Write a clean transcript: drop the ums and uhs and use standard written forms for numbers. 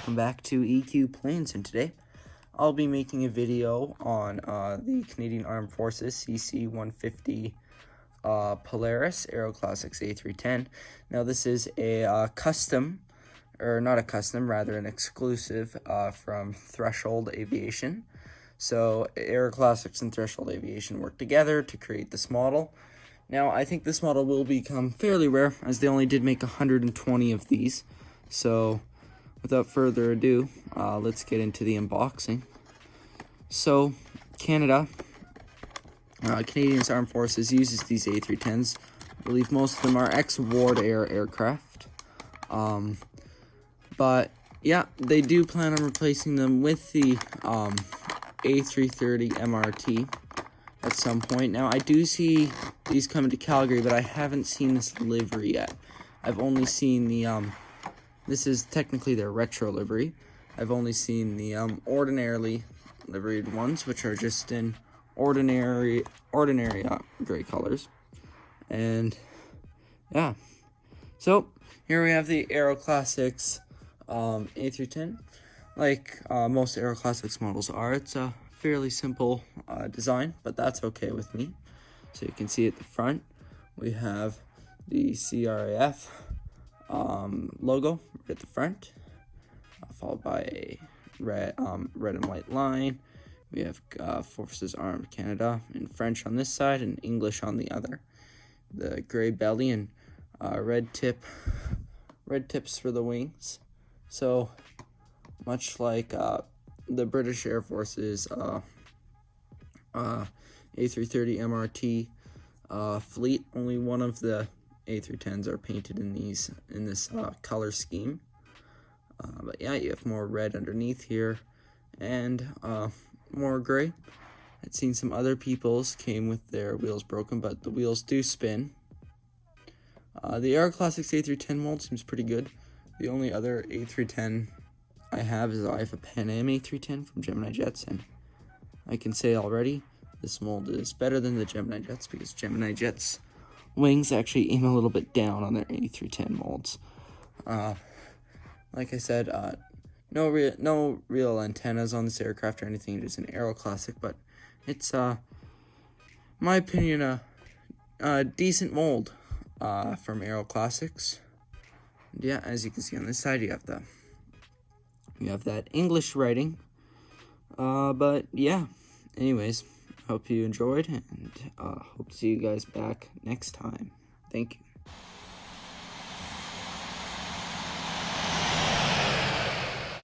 welcome back to EQ Planes, and today I'll be making a video on the Canadian Armed Forces CC-150 Polaris Aero Classics A310. Now this is a custom, or not a custom, rather an exclusive from Threshold Aviation. So Aero Classics and Threshold Aviation work together to create this model. Now I think this model will become fairly rare, as they only did make 120 of these. So without further ado, let's get into the unboxing. So Canadian Armed Forces uses these A310s. I believe most of them are ex-Ward Air aircraft. But yeah, they do plan on replacing them with the A330 MRT at some point. Now I do see these coming to Calgary, but I haven't seen this livery yet. I've only seen the this is technically their retro livery. I've only seen the ordinarily liveried ones, which are just in ordinary gray colors. And yeah, so here we have the Aero Classics A310. Like most Aero Classics models are, it's a fairly simple design, but that's okay with me. So you can see at the front we have the CRAF logo at the front, followed by a red and white line. We have Forces Armed Canada in French on this side and English on the other. The gray belly and red tips for the wings. So much like the British Air Force's A330 MRT fleet, only one of the A310s are painted in this color scheme. But yeah, you have more red underneath here and more gray. I'd seen some other people's came with their wheels broken, but the wheels do spin. The Aero Classics A310 mold seems pretty good. The only other A310 I have is a Pan Am A310 from Gemini Jets, and I can say already this mold is better than the Gemini Jets, because Gemini Jets wings actually aim a little bit down on their A310 molds. Like I said, no real antennas on this aircraft or anything. It is an Aero Classic, but it's, my opinion, a decent mold from Aero Classics. And yeah, as you can see on this side, you have that English writing. But yeah, anyways, hope you enjoyed, and hope to see you guys back next time. Thank you.